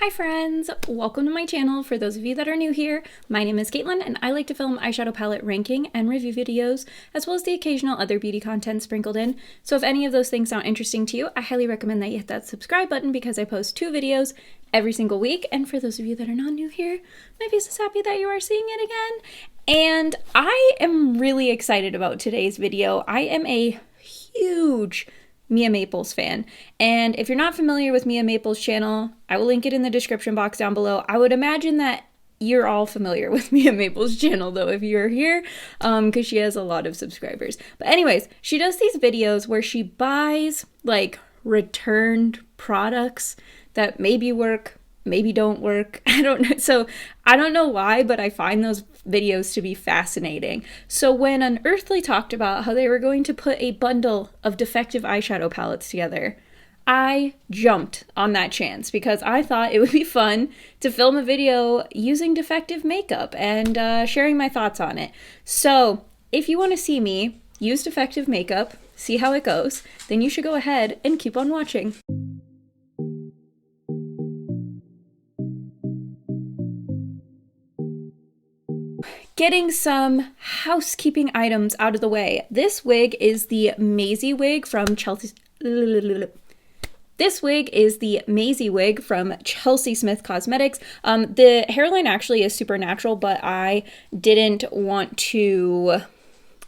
Hi friends! Welcome to my channel. For those of you that are new here, my name is Caitlin and I like to film eyeshadow palette ranking and review videos, as well as the occasional other beauty content sprinkled in. So if any of those things sound interesting to you, I highly recommend that you hit that subscribe button because I post 2 videos every single week. And for those of you that are not new here, my face is happy that you are seeing it again. And I am really excited about today's video. I am a huge Mia Maples fan. And if you're not familiar with Mia Maples' channel, I will link it in the description box down below. I would imagine that you're all familiar with Mia Maples' channel though if you're here, because she has a lot of subscribers. But anyways, she does these videos where she buys like returned products that maybe work, maybe don't work. I don't know. So I don't know why, but I find those videos to be fascinating. So when Unearthly talked about how they were going to put a bundle of defective eyeshadow palettes together, I jumped on that chance because I thought it would be fun to film a video using defective makeup and sharing my thoughts on it. So if you want to see me use defective makeup, see how it goes, then you should go ahead and keep on watching. Getting some housekeeping items out of the way. This wig is the Maisie wig from Chelsea. This wig is the Maisie wig from Chelsea Smith Cosmetics. The hairline actually is super natural, but I didn't want to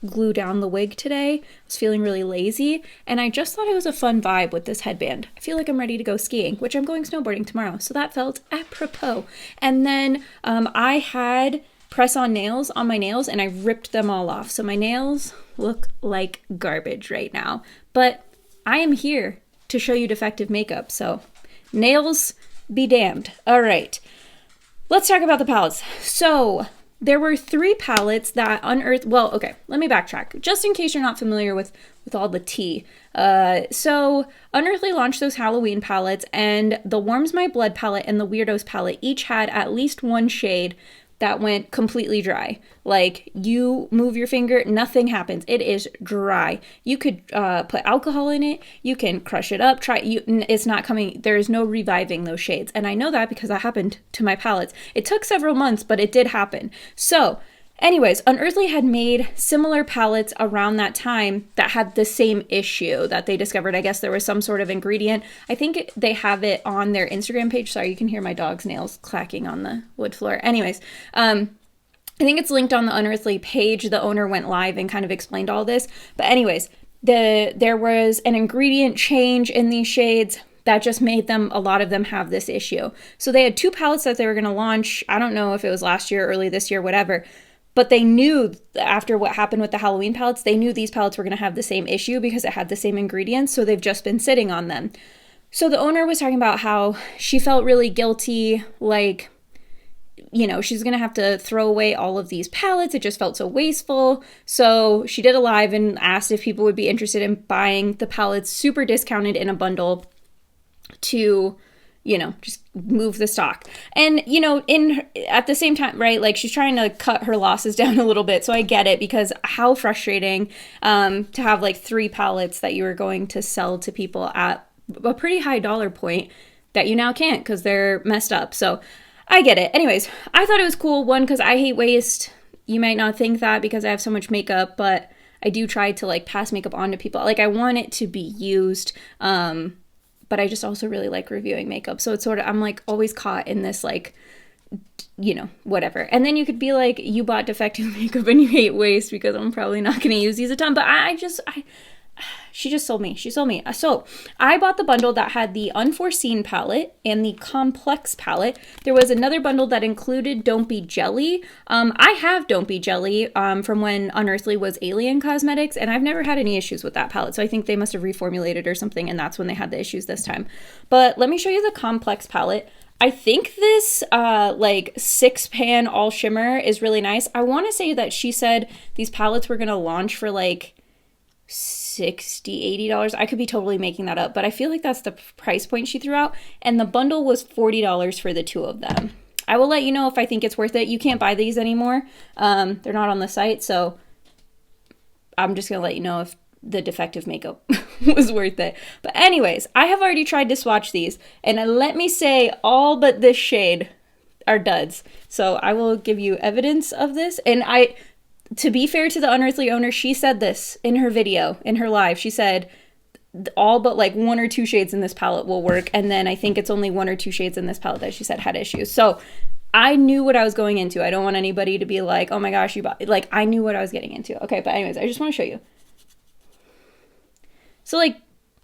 glue down the wig today. I was feeling really lazy, and I just thought it was a fun vibe with this headband. I feel like I'm ready to go skiing, which I'm going snowboarding tomorrow, so that felt apropos. And then I had press-on nails on my nails and I ripped them all off. So my nails look like garbage right now, but I am here to show you defective makeup. So nails be damned. All right, let's talk about the palettes. So there were 3 palettes that Unearthed, well, okay, let me backtrack just in case you're not familiar with all the tea. So Unearthly launched those Halloween palettes, and the Warms My Blood palette and the Weirdos palette each had at least one shade that went completely dry. Like, you move your finger, nothing happens. It is dry. You could put alcohol in it. You can crush it up. It's not coming. There is no reviving those shades. And I know that because that happened to my palettes. It took several months, but it did happen. So anyways, Unearthly had made similar palettes around that time that had the same issue that they discovered. I guess there was some sort of ingredient. I think they have it on their Instagram page. Sorry, you can hear my dog's nails clacking on the wood floor. Anyways, I think it's linked on the Unearthly page. The owner went live and kind of explained all this. But anyways, there was an ingredient change in these shades that just made a lot of them have this issue. So they had 2 palettes that they were going to launch. I don't know if it was last year, early this year, whatever. But they knew after what happened with the Halloween palettes, they knew these palettes were going to have the same issue because it had the same ingredients. So they've just been sitting on them. So the owner was talking about how she felt really guilty, like, you know, she's going to have to throw away all of these palettes. It just felt so wasteful. So she did a live and asked if people would be interested in buying the palettes super discounted in a bundle to, you know, just move the stock. And, you know, at the same time, right, like she's trying to cut her losses down a little bit. So I get it, because how frustrating to have like 3 palettes that you were going to sell to people at a pretty high dollar point that you now can't because they're messed up. So I get it. Anyways, I thought it was cool. One, because I hate waste. You might not think that because I have so much makeup, but I do try to like pass makeup on to people. Like, I want it to be used. But I just also really like reviewing makeup. So it's sort of, I'm like always caught in this like, you know, whatever. And then you could be like, you bought defective makeup and you hate waste because I'm probably not going to use these a ton. But she just sold me. She sold me. So I bought the bundle that had the Unforeseen palette and the Complex palette. There was another bundle that included Don't Be Jelly. I have Don't Be Jelly from when Unearthly was Alien Cosmetics, and I've never had any issues with that palette. So I think they must have reformulated or something, and that's when they had the issues this time. But let me show you the Complex palette. I think this like 6-pan all shimmer is really nice. I want to say that she said these palettes were going to launch for like $60-$80. I could be totally making that up, but I feel like that's the price point she threw out, and the bundle was $40 for the 2 of them. I will let you know if I think it's worth it. You can't buy these anymore. They're not on the site, so I'm just gonna let you know if the Defective Makeup was worth it. But anyways, I have already tried to swatch these, and let me say all but this shade are duds. So I will give you evidence of this. And to be fair to the Unearthly owner, she said this in her video, in her live. She said all but like 1 or 2 shades in this palette will work. And then I think it's only 1 or 2 shades in this palette that she said had issues. So I knew what I was going into. I don't want anybody to be like, oh my gosh, you bought, like, I knew what I was getting into. Okay, but anyways, I just want to show you. So like,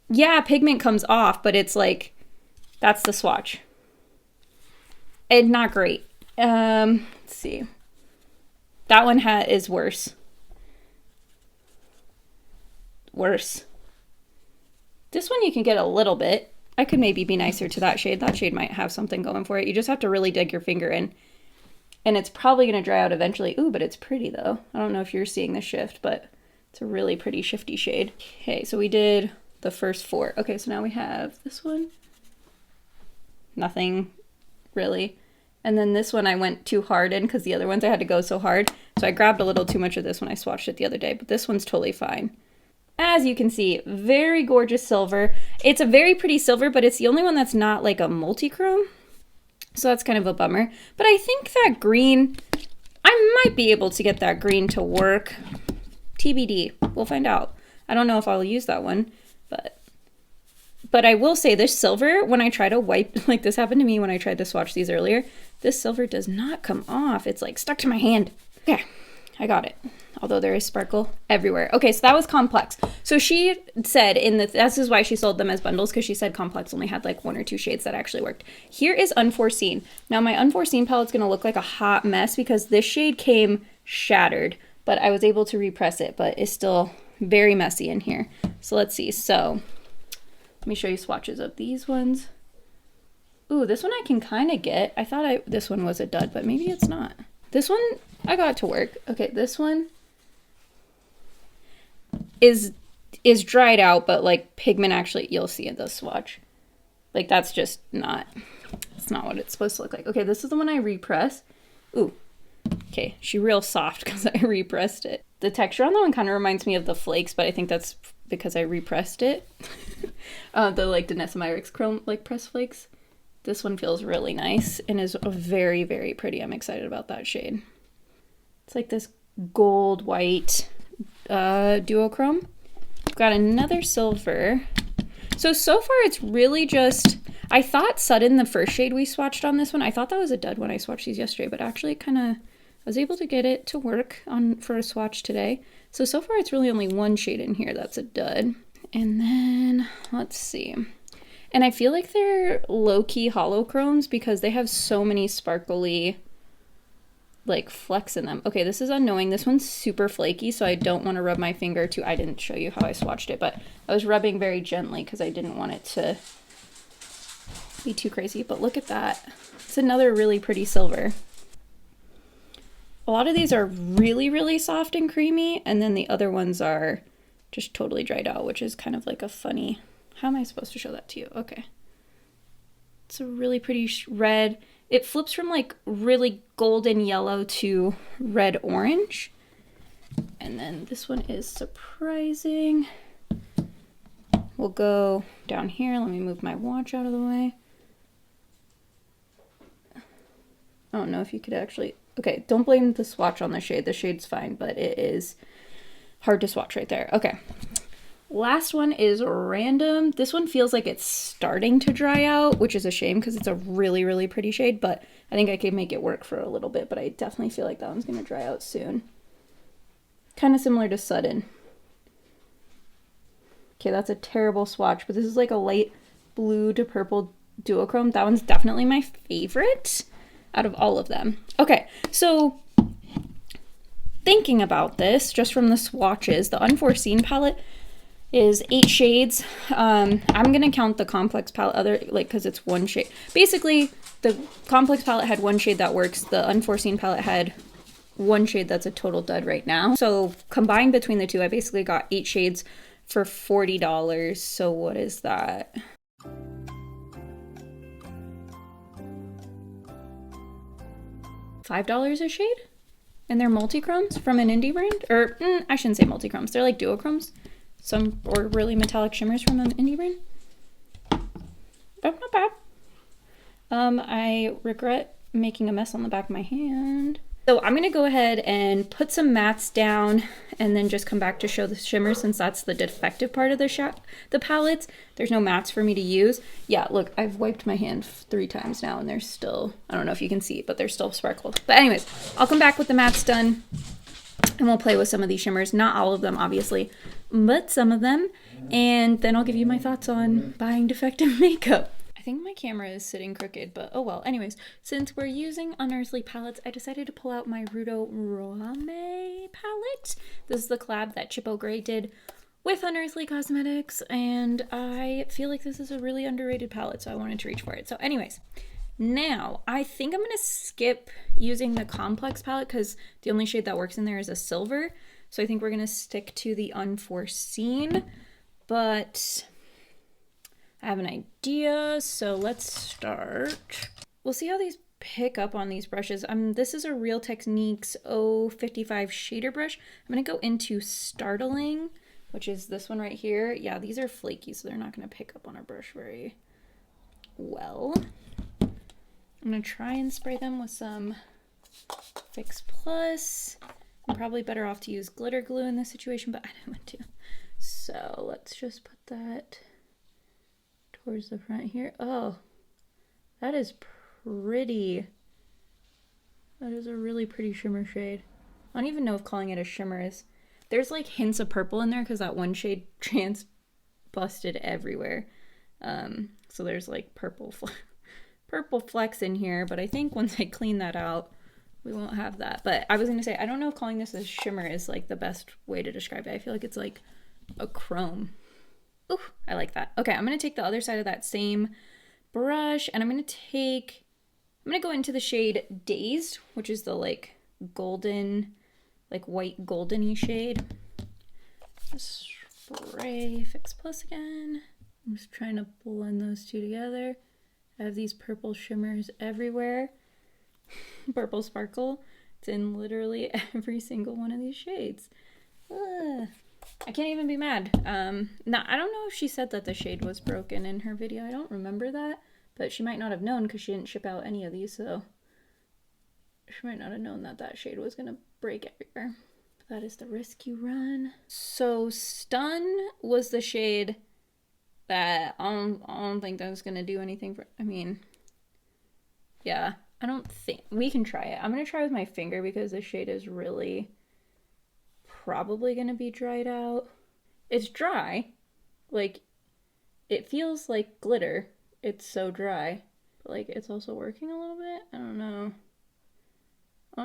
yeah, pigment comes off, but it's like, that's the swatch. And not great. Let's see. That one is worse. Worse. This one you can get a little bit. I could maybe be nicer to that shade. That shade might have something going for it. You just have to really dig your finger in. And it's probably going to dry out eventually. Ooh, but it's pretty though. I don't know if you're seeing the shift, but it's a really pretty shifty shade. Okay, so we did the first 4. Okay, so now we have this one. Nothing really. And then this one I went too hard in because the other ones I had to go so hard. So I grabbed a little too much of this when I swatched it the other day, but this one's totally fine. As you can see, very gorgeous silver. It's a very pretty silver, but it's the only one that's not like a multi-chrome. So that's kind of a bummer. But I think that green, I might be able to get that green to work. TBD, we'll find out. I don't know if I'll use that one, but I will say this silver, when I try to wipe, like this happened to me when I tried to swatch these earlier, this silver does not come off. It's like stuck to my hand. Okay, I got it. Although there is sparkle everywhere. Okay, so that was Complex. So she said this is why she sold them as bundles, because she said Complex only had like 1 or 2 shades that actually worked. Here is Unforeseen. Now my Unforeseen palette's gonna look like a hot mess because this shade came shattered, but I was able to repress it, but it's still very messy in here. So let's see. So let me show you swatches of these ones. Ooh, this one I can kind of get. I thought this one was a dud, but maybe it's not. This one I got to work. Okay, this one is dried out, but like pigment actually, you'll see in the swatch. Like that's just not, it's not what it's supposed to look like. Okay, this is the one I repress. Ooh, okay, she real soft because I repressed it. The texture on that one kind of reminds me of the flakes, but I think that's because I repressed it. The like Danessa Myricks Chrome like press flakes. This one feels really nice and is very, very pretty. I'm excited about that shade. It's like this gold white duochrome. I've got another silver. So far it's really just, I thought Sudden, the first shade we swatched on this one, I thought that was a dud when I swatched these yesterday, but actually kind of, I was able to get it to work for a swatch today. So far it's really only 1 shade in here that's a dud. And then, let's see. And I feel like they're low-key holochromes because they have so many sparkly like flecks in them. Okay, this is Unknowing. This one's super flaky, so I don't want to rub my finger too. I didn't show you how I swatched it, but I was rubbing very gently because I didn't want it to be too crazy. But look at that. It's another really pretty silver. A lot of these are really, really soft and creamy, and then the other ones are just totally dried out, which is kind of like a funny... How am I supposed to show that to you? Okay. It's a really pretty red. It flips from like really golden yellow to red orange. And then this one is Surprising. We'll go down here. Let me move my watch out of the way. I don't know if you could actually... Okay, don't blame the swatch on the shade. The shade's fine, but it is hard to swatch right there. Okay. Last one is Random. This one feels like it's starting to dry out, which is a shame because it's a really, really pretty shade, but I think I could make it work for a little bit, but I definitely feel like that one's going to dry out soon. Kind of similar to Sudden. Okay, that's a terrible swatch, but this is like a light blue to purple duochrome. That one's definitely my favorite out of all of them. Okay, so thinking about this, just from the swatches, the Unforeseen palette is 8 shades. I'm gonna count the Complex palette because it's 1 shade. Basically, the Complex palette had 1 shade that works. The Unforeseen palette had 1 shade that's a total dud right now. So combined between the two, I basically got 8 shades for $40. So what is that? $5 a shade? And they're multi-chromes from an indie brand? Or, I shouldn't say multi-chromes. They're like duochromes. some or really metallic shimmers from an indie brand. Oh, not bad. I regret making a mess on the back of my hand. So I'm gonna go ahead and put some mattes down and then just come back to show the shimmer, since that's the defective part of the palettes. There's no mattes for me to use. Yeah, look, I've wiped my hand 3 times now and there's still, I don't know if you can see, but there's still sparkles. But anyways, I'll come back with the mattes done and we'll play with some of these shimmers. Not all of them, obviously, but some of them. And then I'll give you my thoughts on buying defective makeup. I think my camera is sitting crooked, but oh well. Anyways, since we're using Unearthly palettes, I decided to pull out my Rudo Rame palette. This is the collab that Chippo Gray did with Unearthly Cosmetics, and I feel like this is a really underrated palette, so I wanted to reach for it. So anyways, now I think I'm going to skip using the Complex palette because the only shade that works in there is a silver. So I think we're going to stick to the Unforeseen, but I have an idea, so let's start. We'll see how these pick up on these brushes. This is a Real Techniques 055 shader brush. I'm gonna go into Startling, which is this one right here. Yeah, these are flaky, so they're not gonna pick up on our brush very well. I'm gonna try and spray them with some Fix Plus. I'm probably better off to use glitter glue in this situation, but I don't want to. So let's just put that towards the front here. Oh, that is pretty. That is a really pretty shimmer shade. I don't even know if calling it a shimmer is. There's like hints of purple in there because that one shade busted everywhere. So there's like purple flecks in here, but I think once I clean that out, we won't have that. But I was gonna say, I don't know if calling this a shimmer is like the best way to describe it. I feel like it's like a chrome. Ooh, I like that. Okay, I'm gonna take the other side of that same brush and I'm gonna go into the shade Dazed, which is the like golden, like white goldeny shade. Spray Fix Plus again. I'm just trying to blend those two together. I have these purple shimmers everywhere. Purple sparkle. It's in literally every single one of these shades. I can't even be mad. Now, I don't know if she said that the shade was broken in her video. I don't remember that, but she might not have known because she didn't ship out any of these, so she might not have known that that shade was gonna break everywhere. That is the risk you run. So Stun was the shade that I don't think that was gonna do anything for, I mean, yeah, I don't think, we can try it. I'm gonna try with my finger because this shade is really probably gonna be dried out. It's dry, like it feels like glitter. It's so dry, but like it's also working a little bit. I don't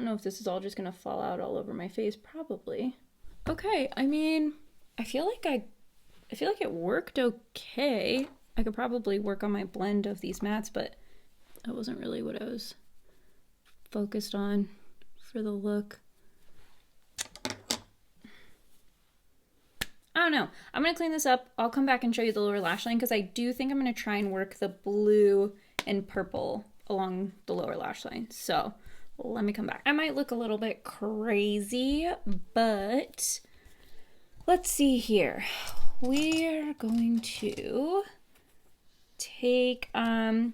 know if this is all just gonna fall out all over my face. Probably. Okay, I mean, I feel like it worked okay. I could probably work on my blend of these mattes, but that wasn't really what I was focused on for the look. I don't know. I'm going to clean this up. I'll come back and show you the lower lash line because I do think I'm going to try and work the blue and purple along the lower lash line. So let me come back. I might look a little bit crazy, but let's see here. We're going to take, I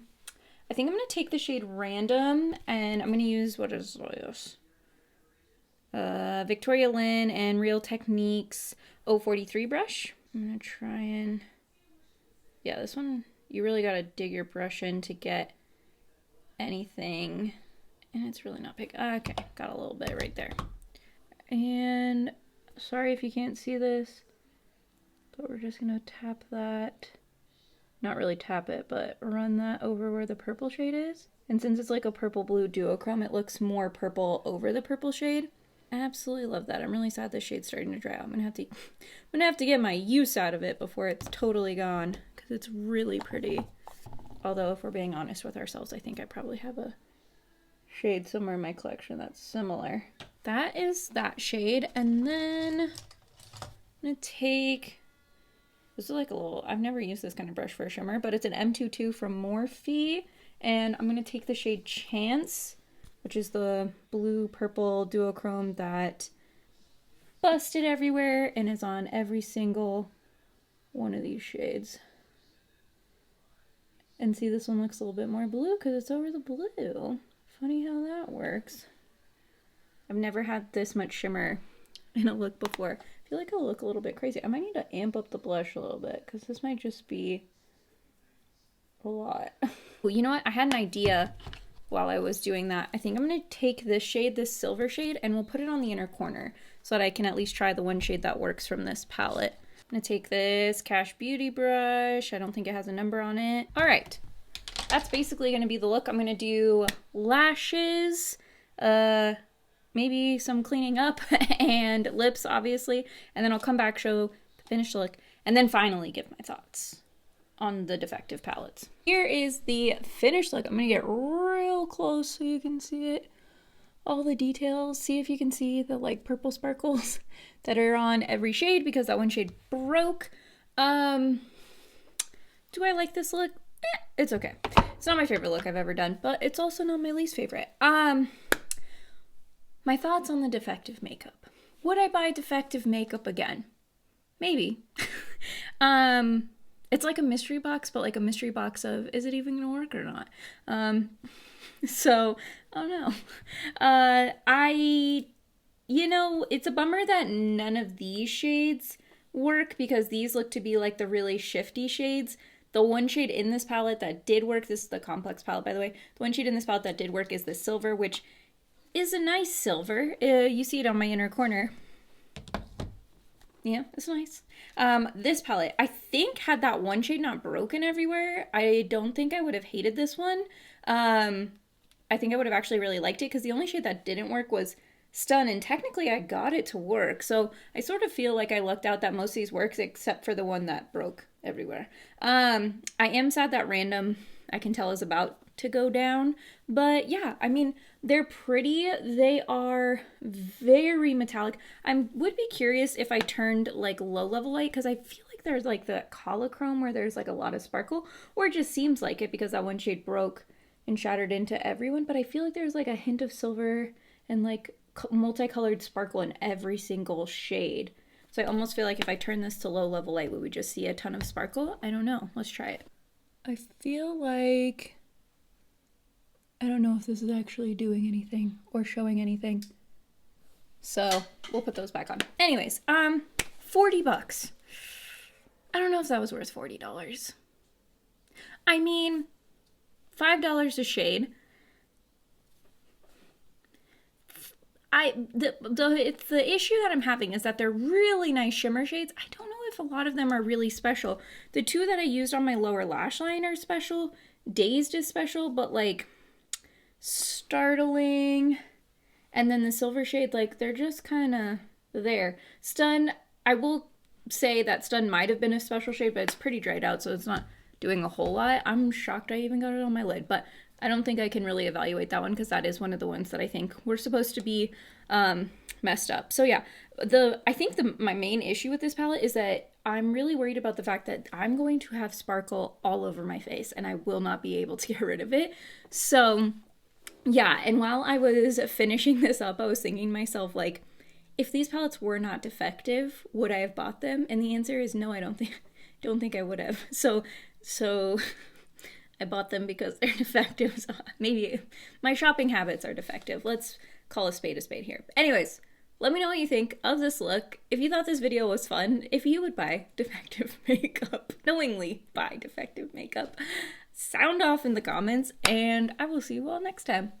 think I'm going to take the shade Random and I'm going to use, what is this? Victoria Lynn and Real Techniques 043 brush. I'm gonna try and, yeah, this one, you really gotta dig your brush in to get anything, and it's really not big. Okay, got a little bit right there. And sorry if you can't see this, but we're just gonna tap that, not really tap it, but run that over where the purple shade is. And since it's like a purple blue duochrome, it looks more purple over the purple shade. I absolutely love that. I'm really sad this shade's starting to dry out. I'm gonna have to get my use out of it before it's totally gone because it's really pretty. Although if we're being honest with ourselves, I think I probably have a shade somewhere in my collection that's similar. That is that shade, and then I'm gonna take, this is like a little, I've never used this kind of brush for a shimmer, but it's an M22 from Morphe, and I'm gonna take the shade Chance, which is the blue purple duochrome that busted everywhere and is on every single one of these shades. And see, this one looks a little bit more blue because it's over the blue. Funny how that works. I've never had this much shimmer in a look before. I feel like I'll look a little bit crazy. I might need to amp up the blush a little bit because this might just be a lot. Well, you know what? I had an idea while I was doing that. I think I'm going to take this shade, this silver shade, and we'll put it on the inner corner so that I can at least try the one shade that works from this palette. I'm going to take this Cash Beauty brush. I don't think it has a number on it. All right. That's basically going to be the look. I'm going to do lashes, maybe some cleaning up, and lips, obviously. And then I'll come back, show the finished look, and then finally give my thoughts on the Defective palettes. Here is the finished look. I'm going to get real close so you can see it. All the details. See if you can see the like purple sparkles that are on every shade because that one shade broke. Do I like this look? It's okay. It's not my favorite look I've ever done, but it's also not my least favorite. My thoughts on the Defective makeup. Would I buy Defective makeup again? Maybe. It's like a mystery box, but like a mystery box of, is it even gonna work or not? So, I don't know. You know, it's a bummer that none of these shades work because these look to be like the really shifty shades. The one shade in this palette that did work, this is the Complex palette, by the way. The one shade in this palette that did work is the silver, which is a nice silver. You see it on my inner corner. Yeah, it's nice. This palette, I think had that one shade not broken everywhere, I don't think I would have hated this one. I think I would have actually really liked it because the only shade that didn't work was Stun, and technically I got it to work. So I sort of feel like I lucked out that most of these works except for the one that broke everywhere. I am sad that Random, I can tell, is about to go down. But yeah, I mean, they're pretty. They are very metallic. I would be curious if I turned like low level light because I feel like there's like the Colochrome where there's like a lot of sparkle, or it just seems like it because that one shade broke and shattered into everyone. But I feel like there's like a hint of silver and like multicolored sparkle in every single shade. So I almost feel like if I turn this to low level light, we would just see a ton of sparkle. I don't know. Let's try it. I feel like I don't know if this is actually doing anything or showing anything. So we'll put those back on. Anyways, $40. I don't know if that was worth $40. I mean, $5 a shade. The issue that I'm having is that they're really nice shimmer shades. I don't know if a lot of them are really special. The two that I used on my lower lash line are special. Dazed is special, but like Startling and then the silver shade, like they're just kind of there. Stun, I will say that Stun might have been a special shade, but it's pretty dried out, so it's not doing a whole lot. I'm shocked I even got it on my lid, but I don't think I can really evaluate that one because that is one of the ones that I think were supposed to be messed up. So yeah, I think my main issue with this palette is that I'm really worried about the fact that I'm going to have sparkle all over my face and I will not be able to get rid of it. So yeah, and while I was finishing this up, I was thinking to myself, like, if these palettes were not defective, would I have bought them? And the answer is no, I don't think I would have. So I bought them because they're defective. So maybe my shopping habits are defective. Let's call a spade here. Anyways, let me know what you think of this look. If you thought this video was fun, if you would buy Defective makeup, knowingly buy Defective makeup, sound off in the comments, and I will see you all next time.